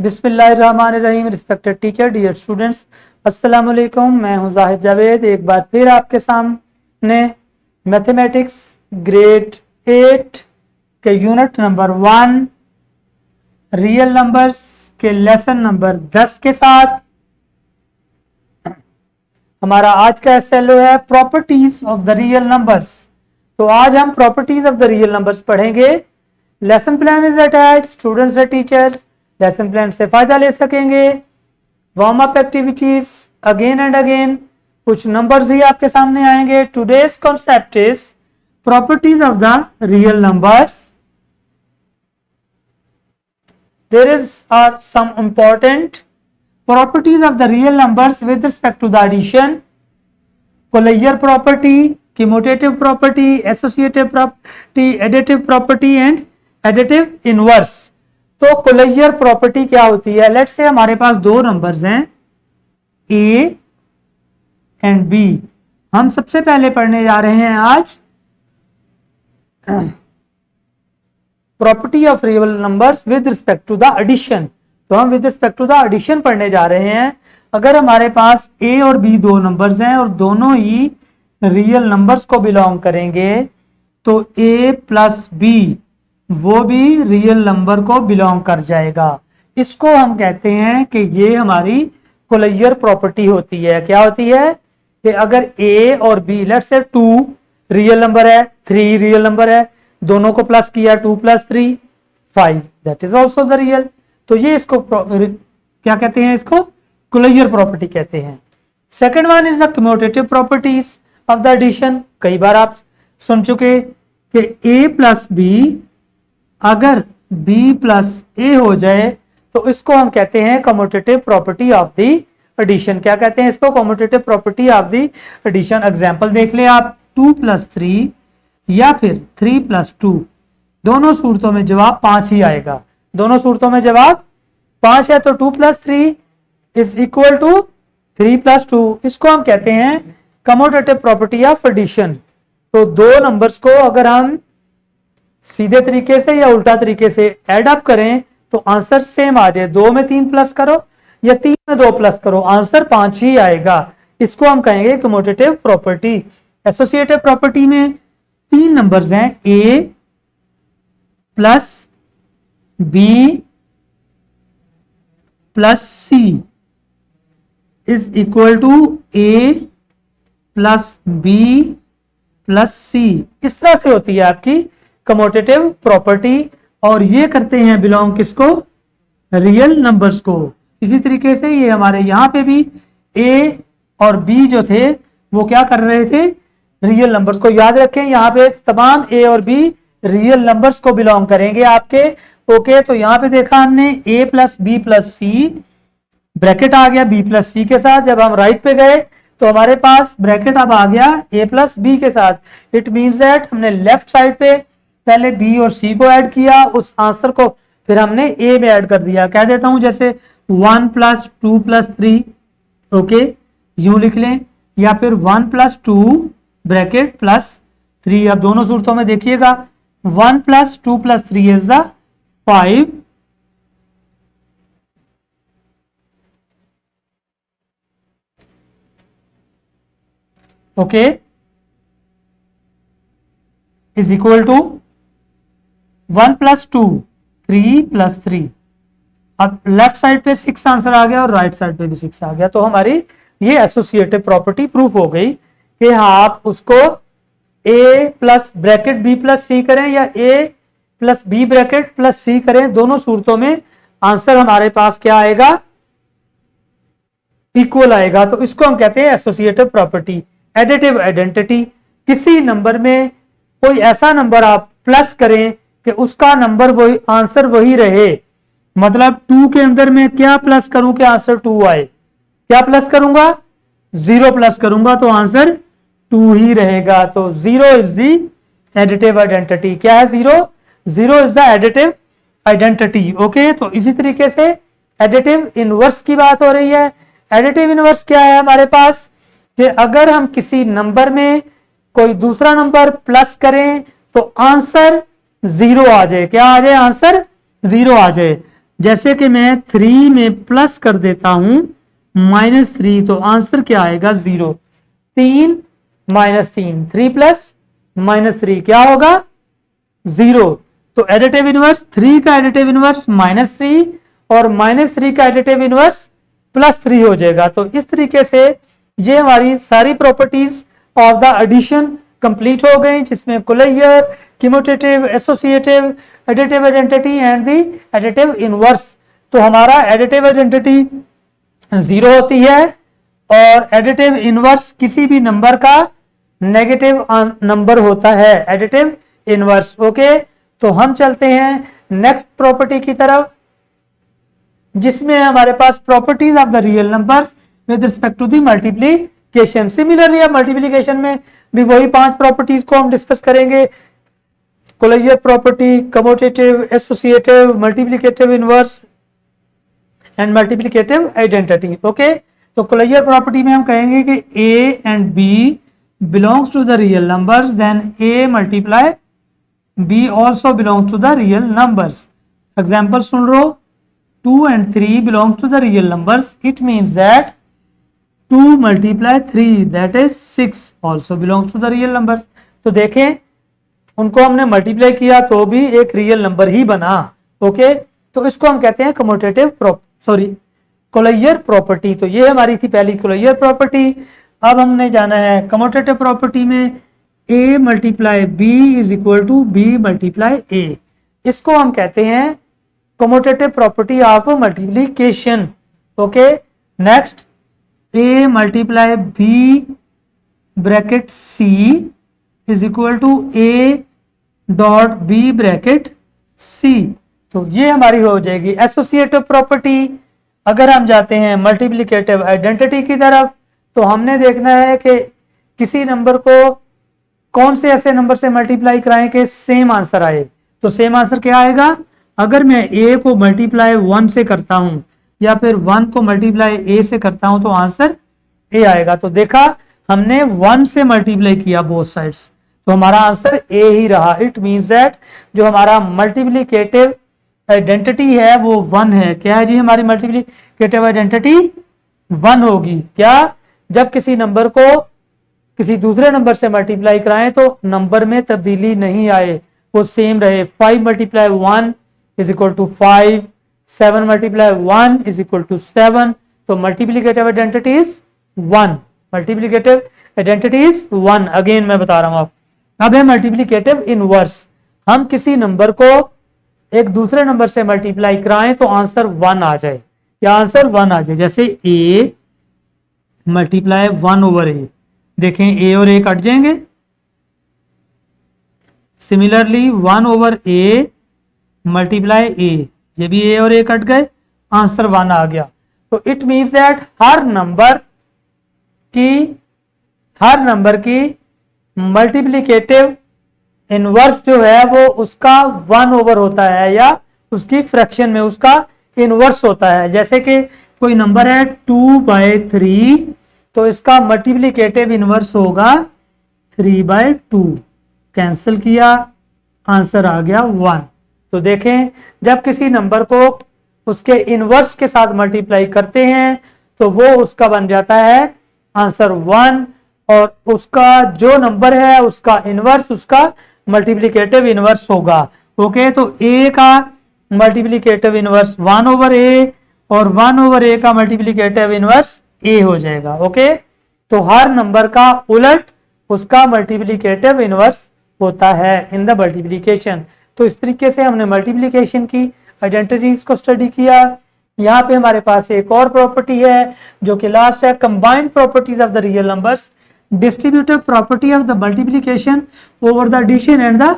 बिस्मिल्लाहिर्रहमानिर्रहीम। Respected teacher, dear students, अस्सलाम वालेकुम। मैं हूं जाहिद जावेद, एक बार फिर आपके सामने मैथमेटिक्स ग्रेड 8 के यूनिट नंबर 1 रियल नंबर्स के लेसन नंबर 10 के साथ हमारा आज का एसएलओ है properties of the real numbers. तो आज हम properties of the real numbers पढ़ेंगे। Lesson plan is attached, students and teachers lesson plan से फायदा ले सकेंगे। Warm up activities again and again, कुछ नंबर्स ही आपके सामने आएंगे। Today's concept is properties of the real numbers. There is are some important properties of the real numbers with respect to the addition: Collier property, commutative property, associative property, additive property and additive inverse। तो Collier property क्या होती है? Let's say हमारे पास दो numbers हैं A and B। हम सबसे पहले पढ़ने जा रहे हैं आज property of real numbers with respect to the addition. तो हम with respect to the addition पढ़ने जा रहे हैं। अगर हमारे पास ए और बी दो नंबर्स हैं और दोनों ही रियल नंबर्स को बिलोंग करेंगे तो ए प्लस बी वो भी रियल नंबर को बिलोंग कर जाएगा। इसको हम कहते हैं कि ये हमारी कोलियर प्रॉपर्टी होती है। क्या होती है कि अगर ए और B let's say 2 real number है, 3 रियल नंबर है, दोनों को प्लस किया 2 + 3 5, that is also the real. तो ये इसको क्या कहते हैं? इसको कोलियर प्रॉपर्टी कहते हैं। Second one is the commutative properties of the addition. कई बार आप सुन चुके कि a प्लस बी अगर b प्लस a हो जाए तो इसको हम कहते हैं commutative property of the addition. क्या कहते हैं इसको? Commutative property of the addition. Example देख ले आप, 2 + 3 या फिर 3 + 2, दोनों सूरतों में जवाब 5 ही आएगा। दोनों सूरतों में जवाब 5 है तो 2 + 3 इज इक्वल टू 3 + 2। इसको हम कहते हैं कम्यूटेटिव प्रॉपर्टी ऑफ एडिशन। तो दो नंबर्स को अगर हम सीधे तरीके से या उल्टा तरीके से ऐड अप करें तो आंसर सेम आ जाए। 2 में 3 प्लस करो या 3 में 2 प्लस करो, आंसर 5 ही आएगा। इसको हम कहेंगे कम्यूटेटिव प्रॉपर्टी। एसोसिएटिव प्रॉपर्टी में 3 नंबर्स हैं a plus B plus C is equal to A plus B plus C। इस तरह से होती है आपकी कम्यूटेटिव प्रॉपर्टी और ये करते हैं बिलोंग किसको? रियल नंबर्स को। इसी तरीके से ये हमारे यहां पे भी A और B जो थे वो क्या कर रहे थे? रियल नंबर्स को। याद रखें यहाँ पे तमाम A और B रियल नंबर्स को बिलोंग करेंगे आपके। ओके, तो यहां पे देखा हमने a plus B plus C, bracket आ गया b प्लस सी के साथ। जब हम राइट पे गए तो हमारे पास ब्रैकेट अब आ गया a प्लस बी के साथ। इट मींस दैट हमने लेफ्ट साइड पे पहले b और c को ऐड किया, उस आंसर को फिर हमने a में ऐड कर दिया। कह देता हूं जैसे 1 + 2 + 3, ओके यूं लिख लें, या फिर 1 + 2 ब्रैकेट प्लस 3। अब दोनों सूरतों में देखिएगा 1 + 2 + 3 is the 5 okay is equal to 1 + 2 3 + 3। अब लेफ्ट साइड पे 6 आंसर आ गया और राइट साइड पे भी 6 आ गया। तो हमारी ये एसोसिएटिव प्रॉपर्टी प्रूफ हो गई कि हाँ आप उसको a plus bracket b plus c करें या a plus B bracket plus C करें, दोनों सूरतों में आंसर हमारे पास क्या आएगा? इक्वल आएगा। तो इसको हम कहते हैं एसोसिएटिव प्रॉपर्टी। एडिटिव आइडेंटिटी, किसी नंबर में कोई ऐसा नंबर आप प्लस करें कि उसका नंबर वही, आंसर वही रहे। मतलब 2 के अंदर में क्या प्लस करूं कि आंसर 2 आए? क्या प्लस करूंगा? 0 प्लस करूंगा तो आंसर 2 ही रहेगा। तो 0 इज दी एडिटिव आइडेंटिटी। क्या है 0? 0 is the additive identity. Okay, तो इसी तरीके से एडिटिव इनवर्स की बात हो रही है। एडिटिव इनवर्स क्या है हमारे पास? कि अगर हम किसी नंबर में कोई दूसरा नंबर प्लस करें तो आंसर 0 आ जाए। क्या आ जाए? आंसर 0 आ जाए। जैसे कि मैं 3 में प्लस कर देता हूं -3, तो आंसर क्या आएगा 0। 3 -3, 3 प्लस -3 क्या होगा 0। तो एडिटिव इनवर्स 3 का एडिटिव इनवर्स -3 और -3 का एडिटिव इनवर्स +3 हो जाएगा। तो इस तरीके से ये हमारी सारी properties of the addition complete हो गई, जिसमें closure, commutative, associative, additive identity and the additive inverse. तो हमारा एडिटिव आइडेंटिटी 0 होती है और एडिटिव इनवर्स किसी भी नंबर का नेगेटिव नंबर होता है, एडिटिव इनवर्स। ओके, तो हम चलते हैं नेक्स्ट प्रॉपर्टी की तरफ, जिसमें हमारे पास properties of the real numbers with respect to the multiplication. Similarly अब मल्टीप्लिकेशन में भी वही 5 प्रॉपर्टीज को हम डिस्कस करेंगे, closure property, commutative, associative, multiplicative inverse and multiplicative identity. Okay, तो कुलैयर प्रॉपर्टी में हम कहेंगे कि A and B belongs to the real numbers, then A multiply B also belongs to the real numbers. Example सुन लो, 2 and 3 belongs to the real numbers. It means that 2 multiply 3, that is 6, also belongs to the real numbers. तो देखें उनको हमने multiply किया तो भी एक रियल नंबर ही बना। ओके, तो इसको हम कहते हैं कम्यूटेटिव कुलैयर प्रॉपर्टी। तो ये हमारी थी पहली कुलैयर प्रॉपर्टी। अब हमने जाना है कम्यूटेटिव प्रॉपर्टी में a multiply b is equal to b multiply a। इसको हम कहते हैं commutative property of multiplication. Okay, next a multiply b bracket c is equal to a dot b bracket c। तो ये हमारी हो जाएगी एसोसिएटिव प्रॉपर्टी। अगर हम जाते हैं मल्टीप्लिकेटिव आइडेंटिटी की तरफ, तो हमने देखना है कि किसी नंबर को कौन से ऐसे नंबर से मल्टीप्लाई कराएं कि सेम आंसर आए। तो सेम आंसर क्या आएगा, अगर मैं a को मल्टीप्लाई 1 से करता हूं या फिर 1 को मल्टीप्लाई a से करता हूं तो आंसर a आएगा। तो देखा हमने 1 से मल्टीप्लाई किया बोथ साइड्स, तो हमारा आंसर a ही रहा। इट मींस दैट जो हमारा मल्टीप्लिकेटिव आइडेंटिटी है वो 1 है। क्या है जी हमारी मल्टीप्लिकेटिव आइडेंटिटी 1 होगी। क्या, जब किसी नंबर को किसी दूसरे नंबर से मल्टीप्लाई कराएं तो नंबर में तब्दीली नहीं आए, वो सेम रहे। 5 multiply 1 is equal to 5, 7 multiply 1 is equal to 7। तो multiplicative identity is 1, multiplicative identity is 1। Again मैं बता रहा हूं आप। अब है मल्टीप्लिकेटिव इनवर्स। हम किसी नंबर को एक दूसरे नंबर से मल्टीप्लाई कराएं तो आंसर 1 आ जाए, या आंसर 1 आ जाए। जैसे a मल्टीप्लाई 1 ओवर a, देखें a और a कट जाएंगे। Similarly 1 over a multiply a, ये भी a और a कट गए, आंसर 1 आ गया। तो it means that her number की मल्टीप्लिकेटिव इनवर्स जो है वो उसका 1 ओवर होता है, या उसकी फ्रैक्शन में उसका इनवर्स होता है। जैसे कि कोई नंबर है 2/3, तो इसका मल्टीप्लिकेटिव इनवर्स होगा 3/2। कैंसिल किया, आंसर आ गया 1। तो देखें जब किसी नंबर को उसके इनवर्स के साथ मल्टीप्लाई करते हैं तो वो उसका बन जाता है आंसर 1, और उसका जो नंबर है उसका इनवर्स उसका मल्टीप्लिकेटिव इनवर्स होगा। ओके, तो a का मल्टीप्लिकेटिव इनवर्स 1 ओवर a और 1 ओवर a का मल्टीप्लिकेटिव इनवर्स a हो जाएगा। ओके, तो हर नंबर का उलट उसका मल्टीप्लिकेटिव इनवर्स होता है इन द मल्टीप्लिकेशन। तो इस तरीके से हमने मल्टीप्लिकेशन की आइडेंटिटीज को स्टडी किया। यहाँ पे हमारे पास एक और प्रॉपर्टी है जो कि लास्ट है, combined properties of the real numbers, distributive property of the multiplication over the addition and the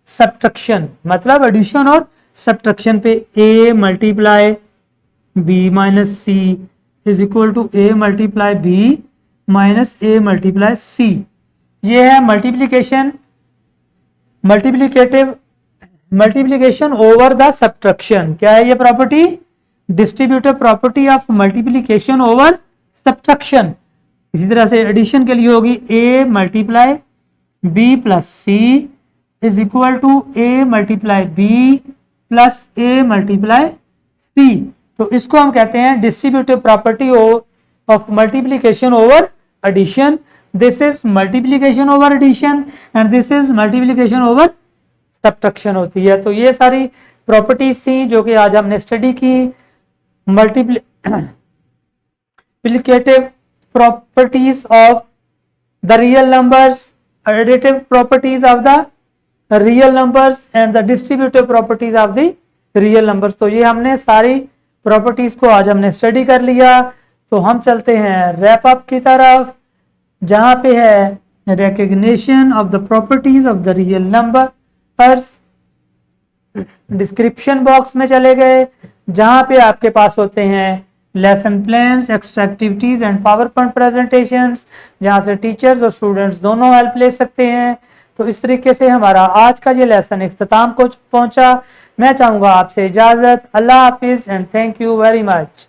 subtraction. मतलब एडिशन और सब्ट्रैक्शन पे a multiply b minus c is equal to a multiply b minus a multiply c। ये है multiplication over the subtraction. क्या है ये property, distributive property of multiplication over subtraction. इसी तरह से एडिशन के लिए होगी a multiply b plus c is equal to a multiply b plus a multiply C, तो इसको हम कहते हैं distributive property of multiplication over addition. This is multiplication over addition and this is multiplication over subtraction होती है। तो ये सारी प्रॉपर्टीज थी जो कि आज हमने स्टडी की। Multiplicative properties of the real numbers, additive properties of the real numbers and the distributive properties of the real numbers. तो ये हमने सारी प्रॉपर्टीज को आज हमने स्टडी कर लिया। तो हम चलते हैं रैप अप की तरफ, जहां पे है recognition of the properties of the real numbers. Description box में चले गए, जहां पे आपके पास होते हैं lesson plans, extra activities and power point presentations, जहां से टीचर्स और स्टूडेंट्स दोनों हेल्प ले सकते हैं। तो इस तरीके से हमारा आज का ये लेसन इख्तिताम को पहुंचा। मैं चाहूंगा आपसे इजाजत। अल्लाह हाफिज and thank you very much.